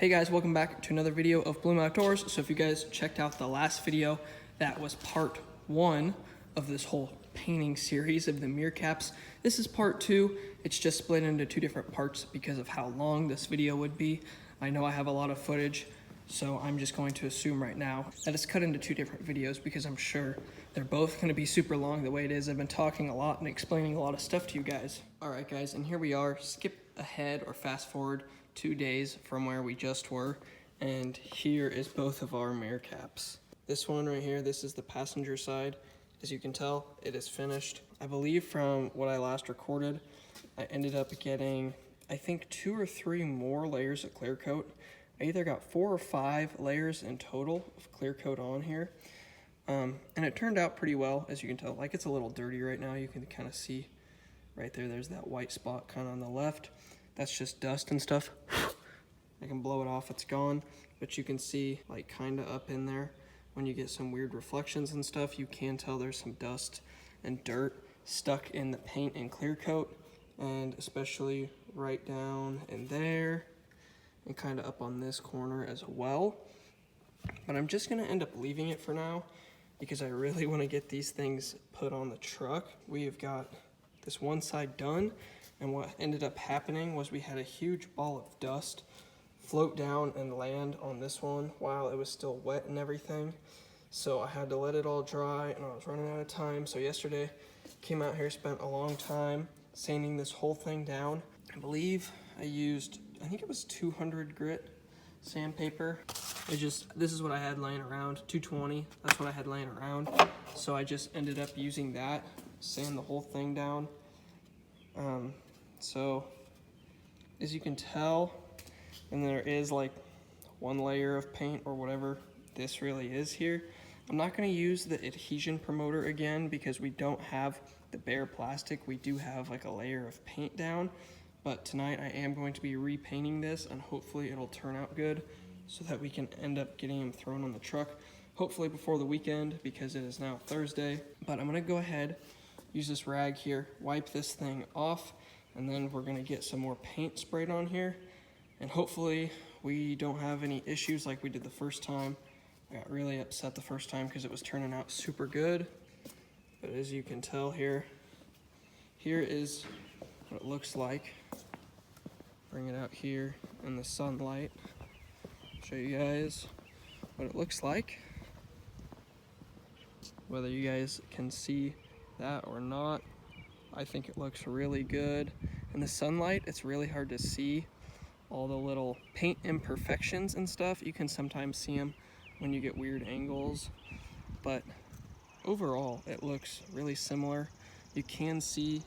Hey guys, welcome back to another video of Bloom Outdoors. So if you guys checked out the last video, that was part 1 of this whole painting series of the mirror caps. This is part 2. It's just split into 2 different parts because of how long this video would be. I know I have a lot of footage, so I'm just going to assume right now that it's cut into 2 different videos because I'm sure they're both going to be super long the way it is. I've been talking a lot and explaining a lot of stuff to you guys. All right guys, and here we are. Skip ahead or fast forward 2 days from where we just were, and here is both of our mirror caps. This one right here, this is the passenger side. As you can tell, it is finished. I believe from what I last recorded, I ended up getting, I think 2 or 3 more layers of clear coat. I either got 4 or 5 layers in total of clear coat on here. And it turned out pretty well, as you can tell. Like, it's a little dirty right now. You can kind of see right there, there's that white spot kind of on the left. That's just dust and stuff. I can blow it off, it's gone. But you can see, like, kind of up in there, when you get some weird reflections and stuff, you can tell there's some dust and dirt stuck in the paint and clear coat, and especially right down in there and kind of up on this corner as well. But I'm just gonna end up leaving it for now because I really want to get these things put on the truck. We have got this one side done, and what ended up happening was we had a huge ball of dust float down and land on this one while it was still wet and everything. So I had to let it all dry, and I was running out of time. So yesterday, came out here, spent a long time sanding this whole thing down. I believe I used, I think it was 200 grit sandpaper. This is what I had laying around, 220, that's what I had laying around. So I just ended up using that, sand the whole thing down. So as you can tell, and there is like 1 layer of paint or whatever this really is here. I'm not going to use the adhesion promoter again because we don't have the bare plastic. We do have like a layer of paint down, but tonight I am going to be repainting this, and hopefully it'll turn out good so that we can end up getting them thrown on the truck, hopefully before the weekend because it is now Thursday. But I'm going to go ahead, use this rag here, wipe this thing off, and then we're going to get some more paint sprayed on here, and hopefully we don't have any issues like we did the first time. I got really upset the first time because it was turning out super good. But as you can tell here is what it looks like. Bring it out here in the sunlight. Show you guys what it looks like. Whether you guys can see that or not, I think it looks really good. In the sunlight, it's really hard to see all the little paint imperfections and stuff. You can sometimes see them when you get weird angles, but overall it looks really similar. You can see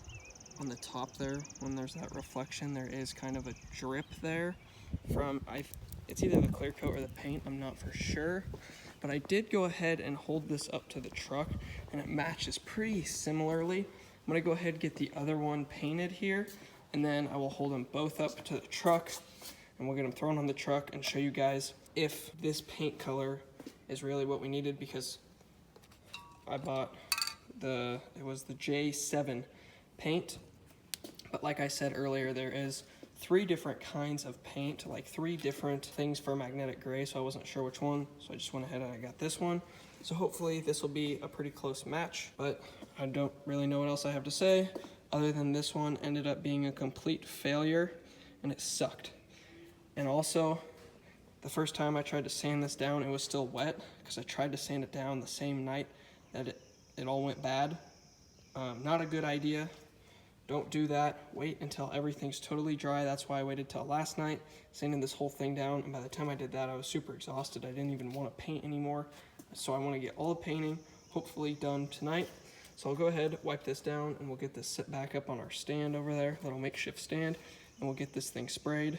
on the top there, when there's that reflection, there is kind of a drip there from, it's either the clear coat or the paint, I'm not for sure. But I did go ahead and hold this up to the truck, and it matches pretty similarly. I'm gonna go ahead and get the other one painted here, and then I will hold them both up to the truck, and we'll get them thrown on the truck and show you guys if this paint color is really what we needed, because I bought it was the J7 paint. But like I said earlier, there is 3 different kinds of paint, like 3 different things for magnetic gray, so I wasn't sure which one, so I just went ahead and I got this one. So hopefully this will be a pretty close match, but I don't really know what else I have to say other than this one ended up being a complete failure and it sucked. And also, the first time I tried to sand this down, it was still wet because I tried to sand it down the same night that it all went bad. Not a good idea. Don't do that. Wait until everything's totally dry. That's why I waited till last night, sanding this whole thing down. And by the time I did that, I was super exhausted. I didn't even want to paint anymore. So I want to get all the painting hopefully done tonight. So I'll go ahead, wipe this down, and we'll get this set back up on our stand over there, little makeshift stand, and we'll get this thing sprayed,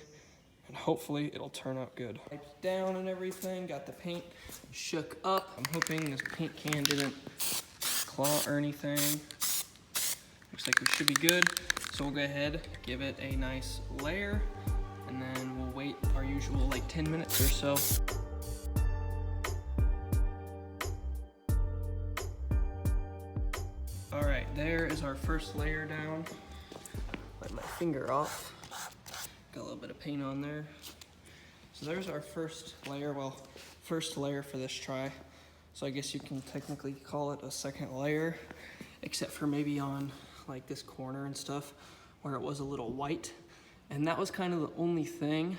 and hopefully it'll turn out good. Wiped down and everything, got the paint shook up. I'm hoping this paint can didn't claw or anything. Looks like we should be good. So we'll go ahead, give it a nice layer, and then we'll wait our usual like 10 minutes or so. All right, there is our first layer down. Wipe my finger off. Got a little bit of paint on there. So there's our first layer, well, first layer for this try. So I guess you can technically call it a second layer, except for maybe on like this corner and stuff where it was a little white. And that was kind of the only thing,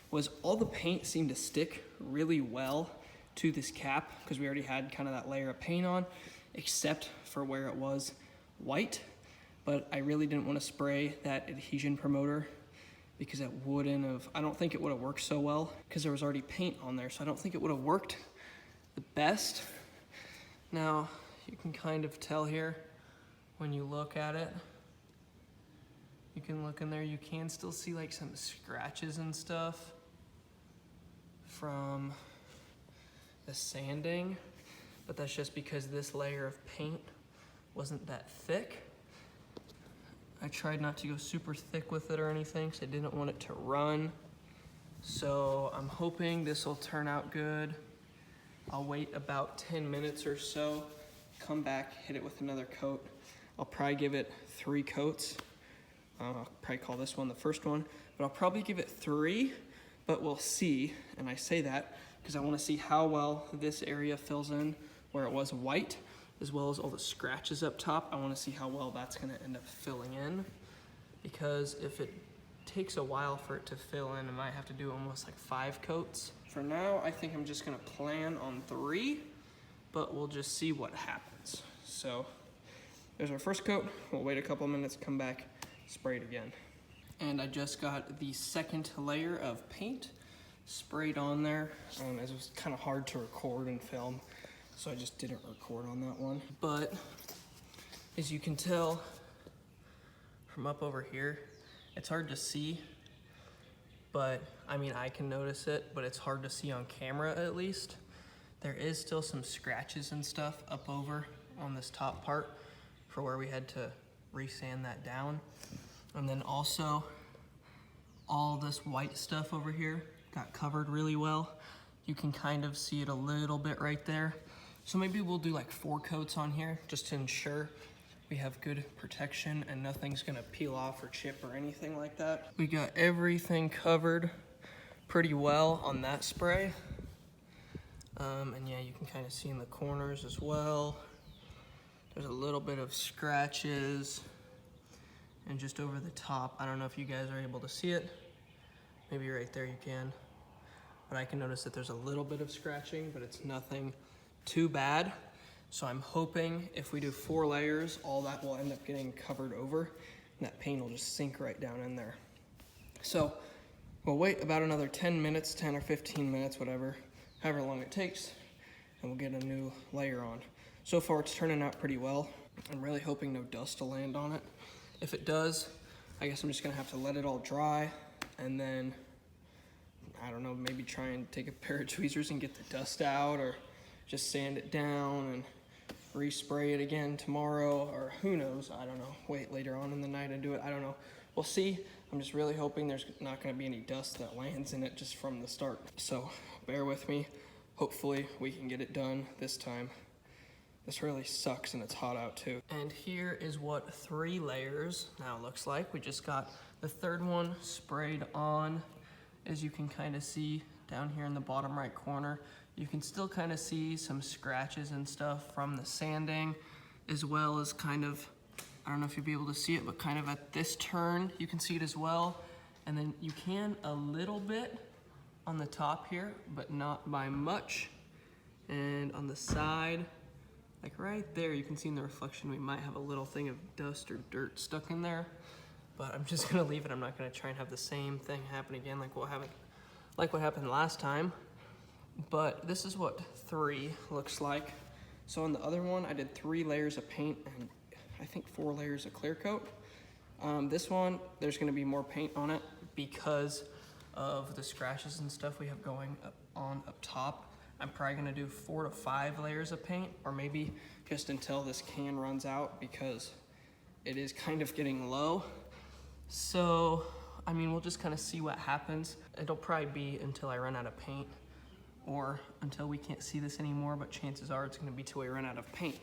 was all the paint seemed to stick really well to this cap because we already had kind of that layer of paint on, except for where it was white. But I really didn't want to spray that adhesion promoter because it wouldn't have, I don't think it would have worked so well because there was already paint on there. So I don't think it would have worked the best. Now you can kind of tell here when you look at it, you can look in there, you can still see like some scratches and stuff from the sanding, but that's just because this layer of paint wasn't that thick. I tried not to go super thick with it or anything because I didn't want it to run. So I'm hoping this will turn out good. I'll wait about 10 minutes or so, come back, hit it with another coat. I'll probably give it 3 coats. I'll probably call this one the first one, but I'll probably give it 3, but we'll see. And I say that because I want to see how well this area fills in where it was white, as well as all the scratches up top. I want to see how well that's going to end up filling in, because if it takes a while for it to fill in, I might have to do almost like 5 coats. For now, I think I'm just going to plan on 3, but we'll just see what happens. So there's our first coat. We'll wait a couple minutes, come back, spray it again. And I just got the second layer of paint sprayed on there. It was kind of hard to record and film, so I just didn't record on that one. But as you can tell from up over here, it's hard to see, but I mean, I can notice it, but it's hard to see on camera at least. There is still some scratches and stuff up over on this top part for where we had to resand that down. And then also all this white stuff over here got covered really well. You can kind of see it a little bit right there. So maybe we'll do like 4 coats on here just to ensure we have good protection and nothing's gonna peel off or chip or anything like that. We got everything covered pretty well on that spray. And yeah, you can kind of see in the corners as well. There's a little bit of scratches and just over the top. I don't know if you guys are able to see it. Maybe right there you can. But I can notice that there's a little bit of scratching, but it's nothing too bad. So I'm hoping if we do 4 layers, all that will end up getting covered over and that paint will just sink right down in there. So we'll wait about another 10 minutes, 10 or 15 minutes, whatever, however long it takes, and we'll get a new layer on. So far it's turning out pretty well. I'm really hoping no dust will land on it. If it does, I guess I'm just gonna have to let it all dry and then, I don't know, maybe try and take a pair of tweezers and get the dust out, or just sand it down and respray it again tomorrow, or who knows, I don't know. Wait later on in the night and do it, I don't know. We'll see. I'm just really hoping there's not gonna be any dust that lands in it just from the start. So bear with me. Hopefully we can get it done this time. This really sucks and it's hot out too. And here is what 3 layers now looks like. We just got the 3rd one sprayed on. As you can kind of see down here in the bottom right corner, you can still kind of see some scratches and stuff from the sanding, as well as kind of, I don't know if you'll be able to see it, but kind of at this turn, you can see it as well. And then you can a little bit on the top here, but not by much. And on the side, like right there, you can see in the reflection, we might have a little thing of dust or dirt stuck in there, but I'm just gonna leave it. I'm not gonna try and have the same thing happen again like what happened last time. But this is what 3 looks like. So on the other one, I did 3 layers of paint and I think 4 layers of clear coat. This one, there's gonna be more paint on it because of the scratches and stuff we have going up top. I'm probably gonna do 4 to 5 layers of paint, or maybe just until this can runs out, because it is kind of getting low. So, I mean, we'll just kind of see what happens. It'll probably be until I run out of paint, or until we can't see this anymore, but chances are it's gonna be till we run out of paint.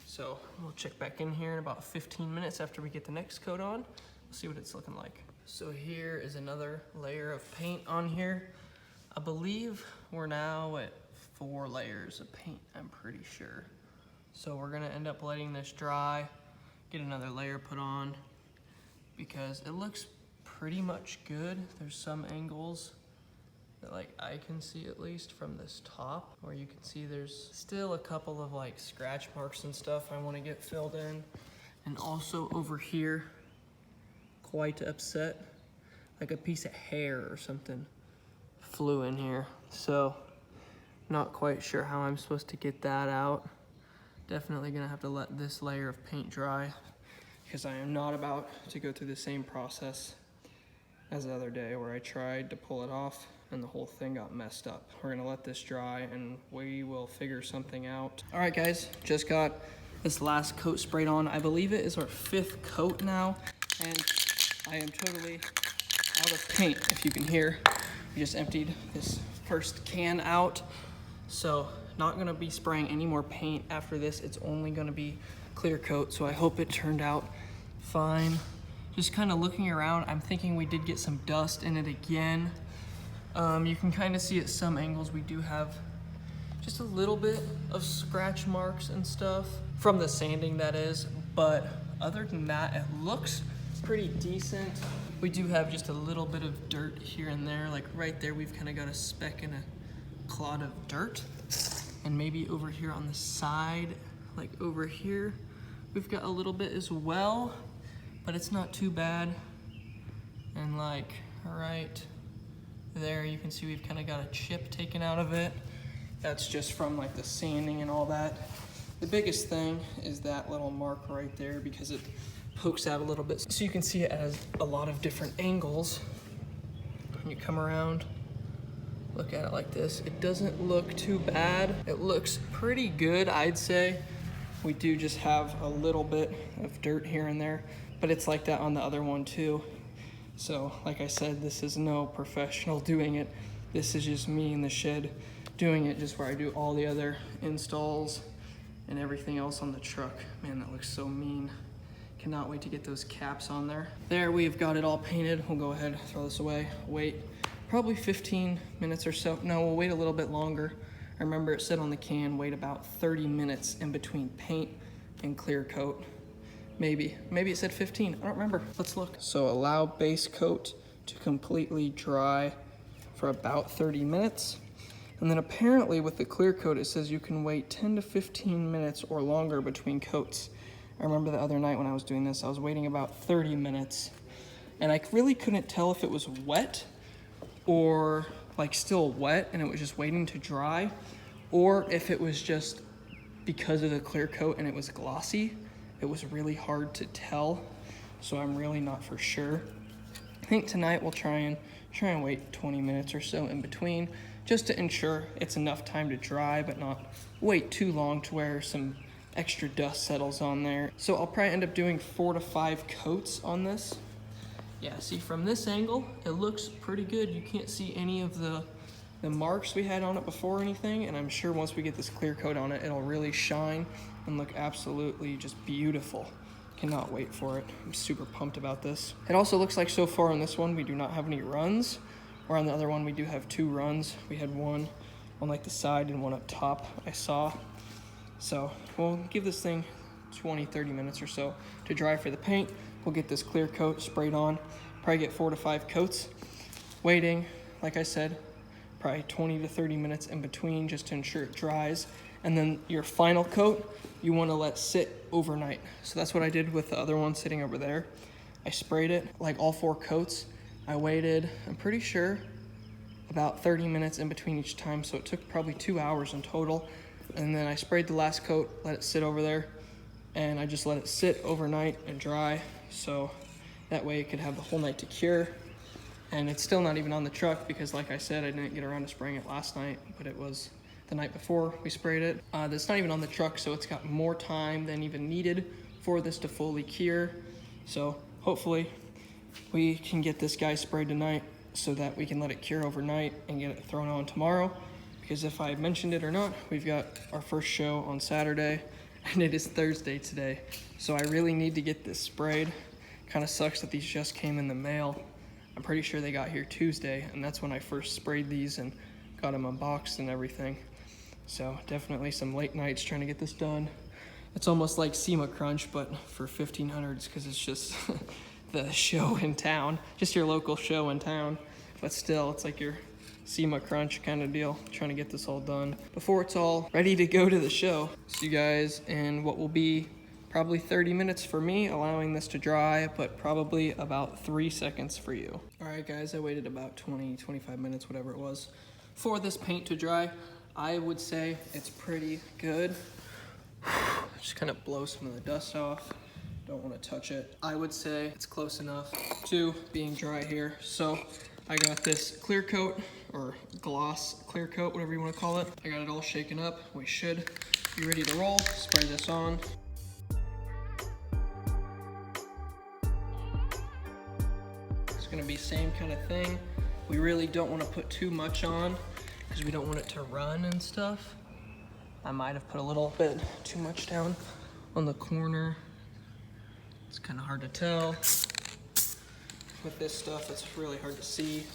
So we'll check back in here in about 15 minutes after we get the next coat on. We'll see what it's looking like. So here is another layer of paint on here. I believe we're now at 4 layers of paint, I'm pretty sure. So we're gonna end up letting this dry, get another layer put on, because it looks pretty much good. There's some angles that like I can see at least from this top, where you can see there's still a couple of like scratch marks and stuff I wanna get filled in. And also over here, quite upset, like a piece of hair or something flew in here. So not quite sure how I'm supposed to get that out. Definitely gonna have to let this layer of paint dry, because I am not about to go through the same process as the other day where I tried to pull it off and the whole thing got messed up. We're gonna let this dry and we will figure something out. All right guys, just got this last coat sprayed on. I believe it is our 5th coat now, and I am totally out of paint. If you can hear, we just emptied this first can out. So not gonna be spraying any more paint after this. It's only gonna be clear coat. So I hope it turned out fine. Just kind of looking around, I'm thinking we did get some dust in it again. You can kind of see at some angles we do have just a little bit of scratch marks and stuff from the sanding, that is. But other than that, it looks pretty decent. We do have just a little bit of dirt here and there. Like right there, we've kind of got a speck and a clod of dirt. And maybe over here on the side, like over here, we've got a little bit as well, but it's not too bad. And like right there, you can see we've kind of got a chip taken out of it. That's just from like the sanding and all that. The biggest thing is that little mark right there, because it pokes out a little bit. So you can see it has a lot of different angles. When you come around, look at it like this. It doesn't look too bad. It looks pretty good, I'd say. We do just have a little bit of dirt here and there, but it's like that on the other one too. So like I said, this is no professional doing it. This is just me in the shed doing it, just where I do all the other installs and everything else on the truck. Man, that looks so mean. Cannot wait to get those caps on there. There, we've got it all painted. We'll go ahead, throw this away, wait probably 15 minutes or so. No, we'll wait a little bit longer. I remember it said on the can, wait about 30 minutes in between paint and clear coat. Maybe it said 15, I don't remember. Let's look. So allow base coat to completely dry for about 30 minutes. And then apparently with the clear coat, it says you can wait 10 to 15 minutes or longer between coats. I remember the other night when I was doing this, I was waiting about 30 minutes and I really couldn't tell if it was wet or like still wet and it was just waiting to dry, or if it was just because of the clear coat and it was glossy. It was really hard to tell, so I'm really not for sure. I think tonight we'll try and wait 20 minutes or so in between, just to ensure it's enough time to dry, but not wait too long to where some extra dust settles on there. So I'll probably end up doing 4 to 5 coats on this. Yeah, see from this angle, it looks pretty good. You can't see any of the marks we had on it before or anything, and I'm sure once we get this clear coat on it, it'll really shine and look absolutely just beautiful. Cannot wait for it. I'm super pumped about this. It also looks like so far on this one, we do not have any runs, or on the other one, we do have 2 runs. We had one on like the side and one up top, I saw. So we'll give this thing 20, 30 minutes or so to dry for the paint. We'll get this clear coat sprayed on, probably get 4 to 5 coats. Waiting, like I said, probably 20 to 30 minutes in between just to ensure it dries. And then your final coat, you want to let sit overnight. So that's what I did with the other one sitting over there. I sprayed it, like all 4 coats. I waited, I'm pretty sure, about 30 minutes in between each time. So it took probably 2 hours in total. And then I sprayed the last coat, let it sit over there. And I just let it sit overnight and dry. So that way it could have the whole night to cure. And it's still not even on the truck because like I said, I didn't get around to spraying it last night, but it was the night before we sprayed it. That's not even on the truck, so it's got more time than even needed for this to fully cure. So hopefully we can get this guy sprayed tonight so that we can let it cure overnight and get it thrown on tomorrow. Because if I mentioned it or not, we've got our first show on Saturday and it is Thursday today. So I really need to get this sprayed. Kind of sucks that these just came in the mail I'm pretty sure they got here Tuesday, and that's when I first sprayed these and got them unboxed and everything. So definitely some late nights trying to get this done. It's almost like SEMA Crunch, but for 1500s, because it's just the show in town, just your local show in town. But still, it's like your SEMA Crunch kind of deal, trying to get this all done before it's all ready to go to the show. See you guys in what will be probably 30 minutes for me, allowing this to dry, but probably about 3 seconds for you. All right, guys, I waited about 20, 25 minutes, whatever it was, for this paint to dry. I would say it's pretty good. Just kind of blow some of the dust off. Don't want to touch it. I would say it's close enough to being dry here. So I got this clear coat or gloss clear coat, whatever you want to call it. I got it all shaken up. We should be ready to roll. Spray this on. It's going to be same kind of thing. We really don't want to put too much on because we don't want it to run and stuff. I might have put a little bit too much down on the corner. It's kind of hard to tell. With this stuff, it's really hard to see.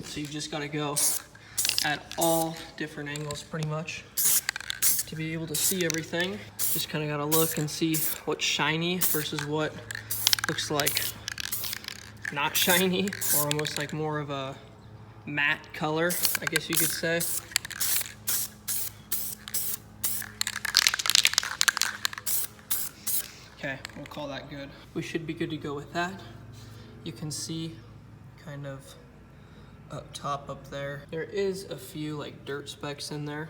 So you just gotta go at all different angles pretty much to be able to see everything. Just kind of gotta look and see what's shiny versus what looks like not shiny, or almost like more of a matte color, I guess you could say. Okay, we'll call that good. We should be good to go with that. You can see kind of up top up there, there is a few like dirt specks in there,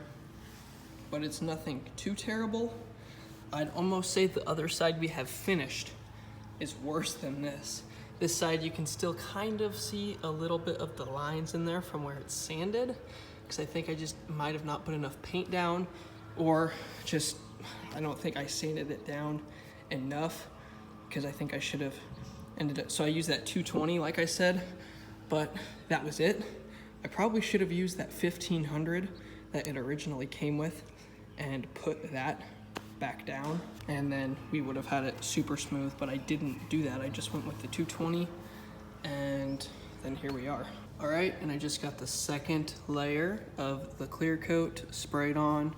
but it's nothing too terrible. I'd almost say the other side we have finished is worse than this. This side you can still kind of see a little bit of the lines in there from where it's sanded, because I think I just might have not put enough paint down, or just I don't think I sanded it down enough, because I think I should have ended it. So I used that 220 like I said, but that was it. I probably should have used that 1500 that it originally came with and put that back down, and then we would have had it super smooth, but I didn't do that. I just went with the 220, and then here we are. All right, and I just got the second layer of the clear coat sprayed on.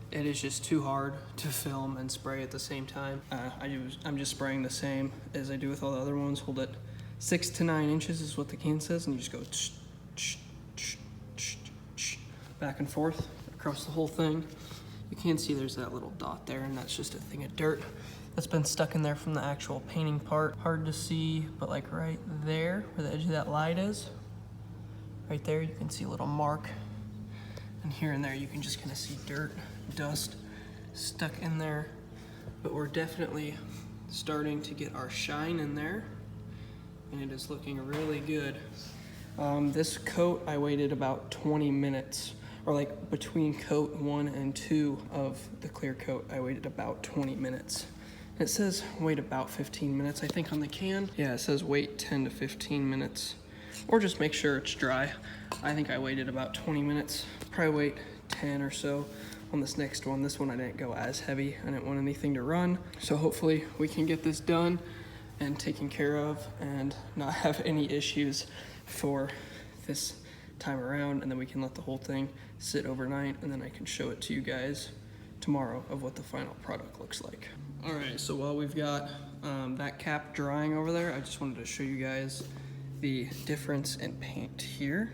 It is just too hard to film and spray at the same time. I'm just spraying the same as I do with all the other ones. Hold it 6 to 9 inches is what the can says, and you just go back and forth across the whole thing. You can see there's that little dot there, and that's just a thing of dirt that's been stuck in there from the actual painting part. Hard to see, but like right there where the edge of that light is, right there you can see a little mark, and here and there you can just kind of see dirt, dust stuck in there. But we're definitely starting to get our shine in there, and it is looking really good. This coat I waited about 20 minutes, or like between coat 1 and 2 of the clear coat I waited about 20 minutes. It says wait about 15 minutes I think on the can. Yeah, it says wait 10 to 15 minutes, or just make sure it's dry. I think I waited about 20 minutes, probably wait 10 or so on this next one. This one I didn't go as heavy, I didn't want anything to run, so hopefully we can get this done and taken care of and not have any issues for this time around, and then we can let the whole thing sit overnight, and then I can show it to you guys tomorrow of what the final product looks like. All right, so while we've got that cap drying over there, I just wanted to show you guys the difference in paint here.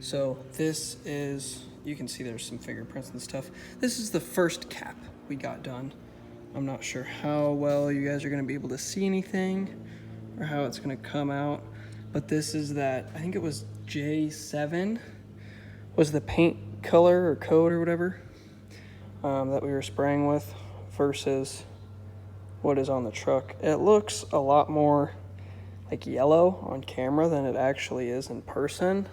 So this is, you can see there's some fingerprints and stuff. This is the first cap we got done. I'm not sure how well you guys are gonna be able to see anything or how it's gonna come out, but this is that, I think it was J7 was the paint color or code or whatever that we were spraying with versus what is on the truck. It looks a lot more like yellow on camera than it actually is in person.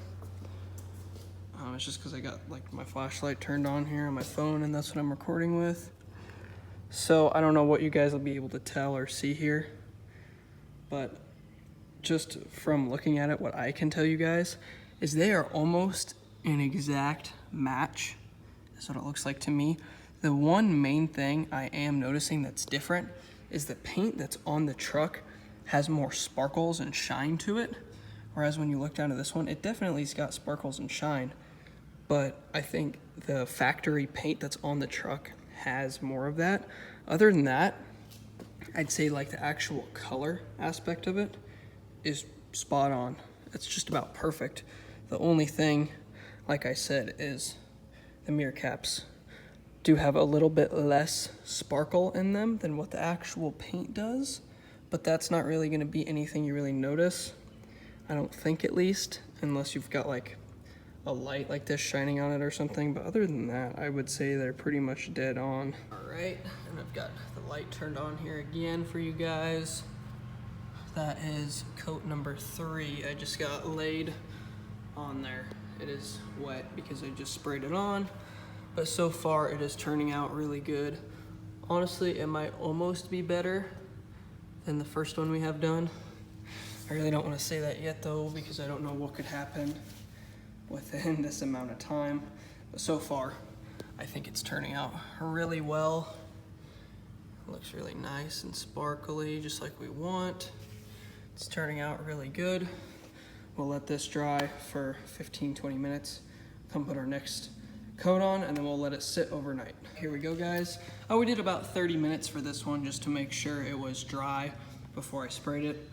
It's just because I got like my flashlight turned on here on my phone, and that's what I'm recording with. So I don't know what you guys will be able to tell or see here, but just from looking at it, what I can tell you guys is they are almost an exact match. That's what it looks like to me. The one main thing I am noticing that's different is the paint that's on the truck has more sparkles and shine to it, Whereas when you look down to this one, it definitely's got sparkles and shine, but I think the factory paint that's on the truck has more of that. Other than that, I'd say like the actual color aspect of it is spot on. It's just about perfect. The only thing, like I said, is the mirror caps do have a little bit less sparkle in them than what the actual paint does, but that's not really gonna be anything you really notice. I don't think, at least, unless you've got like a light like this shining on it or something. But other than that, I would say they're pretty much dead on. All right, and I've got the light turned on here again for you guys. That is coat number 3. I just got laid on there. It is wet because I just sprayed it on, but so far it is turning out really good. Honestly, it might almost be better than the first one we have done. I really don't want to say that yet though, because I don't know what could happen within this amount of time. But so far, I think it's turning out really well. It looks really nice and sparkly, just like we want. It's turning out really good. We'll let this dry for 15-20 minutes, come put our next coat on, and then we'll let it sit overnight. Here we go, guys. Oh, we did about 30 minutes for this one just to make sure it was dry before I sprayed it.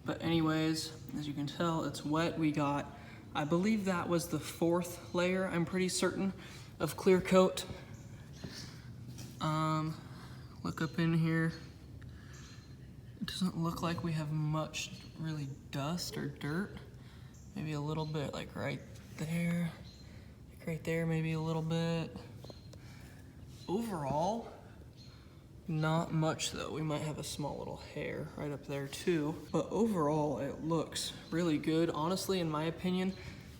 But anyways, as you can tell, it's wet. We got, I believe that was the 4th layer, I'm pretty certain, of clear coat. Look up in here. It doesn't look like we have much really dust or dirt. Maybe a little bit, like right there. Like right there, maybe a little bit. Overall, not much though. We might have a small little hair right up there too. But overall, it looks really good. Honestly, in my opinion,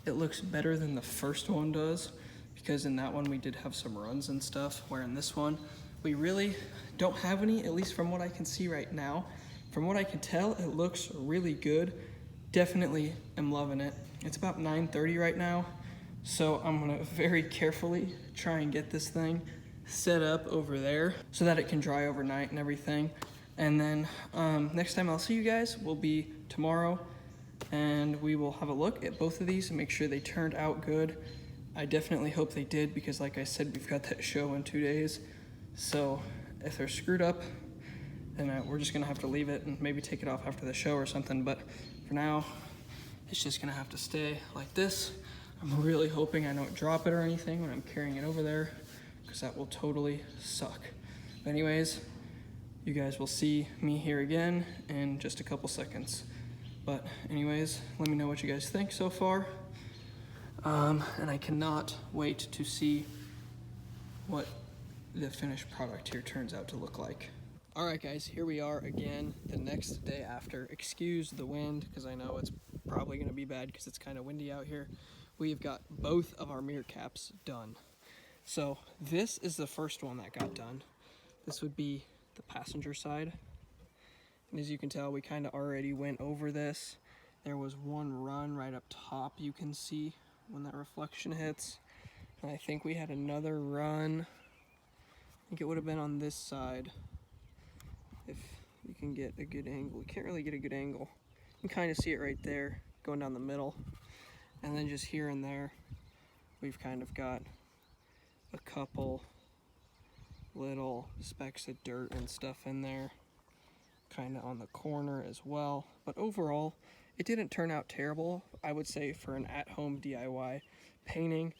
it looks better than the first one does, because in that one we did have some runs and stuff, where in this one, we really don't have any, at least from what I can see right now. From what I can tell, it looks really good. Definitely am loving it. It's about 9:30 right now, so I'm gonna very carefully try and get this thing set up over there so that it can dry overnight and everything. And then next time I'll see you guys will be tomorrow, and we will have a look at both of these and make sure they turned out good. I definitely hope they did, because like I said, we've got that show in 2 days. So if they're screwed up, then we're just gonna have to leave it and maybe take it off after the show or something. But for now, it's just gonna have to stay like this. I'm really hoping I don't drop it or anything when I'm carrying it over there, because that will totally suck. But anyways, you guys will see me here again in just a couple seconds. But anyways, let me know what you guys think so far. And I cannot wait to see what the finished product here turns out to look like. All right, guys, here we are again the next day after. Excuse the wind, because I know it's probably gonna be bad because it's kind of windy out here. We've got both of our mirror caps done. So this is the first one that got done. This would be the passenger side. And as you can tell, we kind of already went over this. There was one run right up top you can see when that reflection hits. And I think we had another run. I think it would have been on this side. If you can get a good angle. We can't really get a good angle. You can kind of see it right there going down the middle. And then just here and there, we've kind of got a couple little specks of dirt and stuff in there, kind of on the corner as well. But overall, it didn't turn out terrible. I would say for an at-home DIY painting,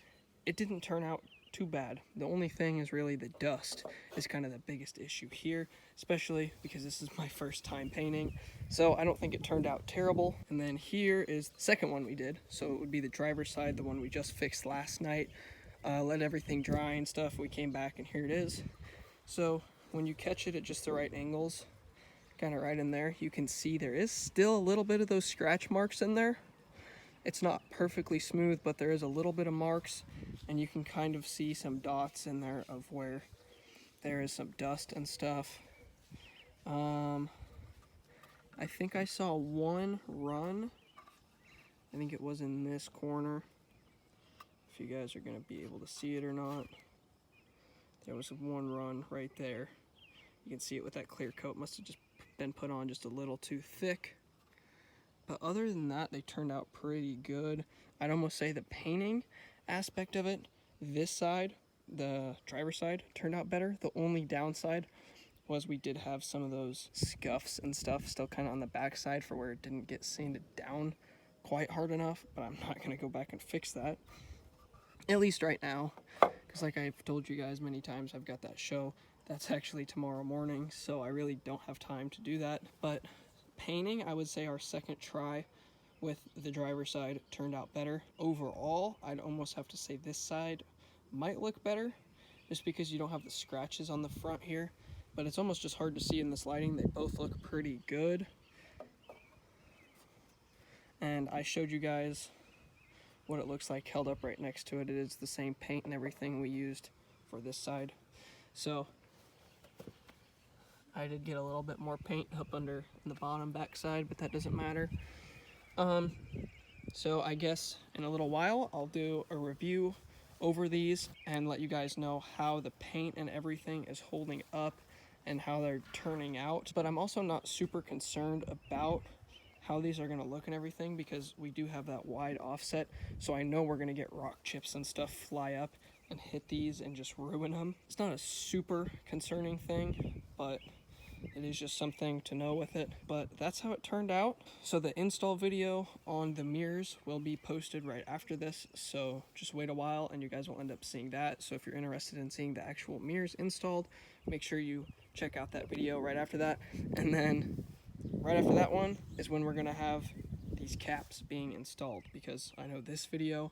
it didn't turn out too bad. The only thing is really the dust is kind of the biggest issue here, especially because this is my first time painting. So I don't think it turned out terrible. And then here is the second one we did. So it would be the driver's side, the one we just fixed last night. Let everything dry and stuff. We came back and here it is. So when you catch it at just the right angles, kind of right in there, you can see there is still a little bit of those scratch marks in there. It's not perfectly smooth, but there is a little bit of marks, and you can kind of see some dots in there of where there is some dust and stuff. I think I saw one run. I think it was in this corner. If you guys are going to be able to see it or not. There was one run right there. You can see it with that clear coat. Must have just been put on just a little too thick. But other than that, they turned out pretty good. I'd almost say the painting aspect of it, this side, the driver's side, turned out better. The only downside was we did have some of those scuffs and stuff still kind of on the back side for where it didn't get sanded down quite hard enough, but I'm not going to go back and fix that, at least right now, because like I've told you guys many times, I've got that show that's actually tomorrow morning, so I really don't have time to do that. But painting, I would say our second try with the driver's side turned out better. Overall, I'd almost have to say this side might look better, just because you don't have the scratches on the front here, but it's almost just hard to see in this lighting. They both look pretty good. And I showed you guys what it looks like held up right next to it. It is the same paint and everything we used for this side. So I did get a little bit more paint up under in the bottom back side, but that doesn't matter. So I guess in a little while I'll do a review over these and let you guys know how the paint and everything is holding up and how they're turning out. But I'm also not super concerned about how these are going to look and everything, because we do have that wide offset, so I know we're going to get rock chips and stuff fly up and hit these and just ruin them. It's not a super concerning thing, but it is just something to know with it. But that's how it turned out. So the install video on the mirrors will be posted right after this, so just wait a while and you guys will end up seeing that. So if you're interested in seeing the actual mirrors installed, make sure you check out that video right after that. And then right after that one is when we're gonna have these caps being installed, because I know this video,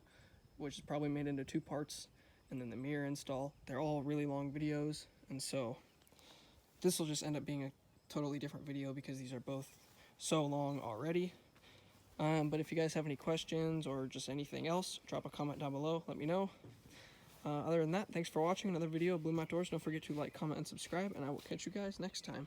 which is probably made into 2 parts, and then the mirror install, they're all really long videos, and so this will just end up being a totally different video because these are both so long already. But if you guys have any questions or just anything else, drop a comment down below, let me know. Other than that, thanks for watching another video of Bloom Outdoors. Don't forget to like, comment, and subscribe, and I will catch you guys next time.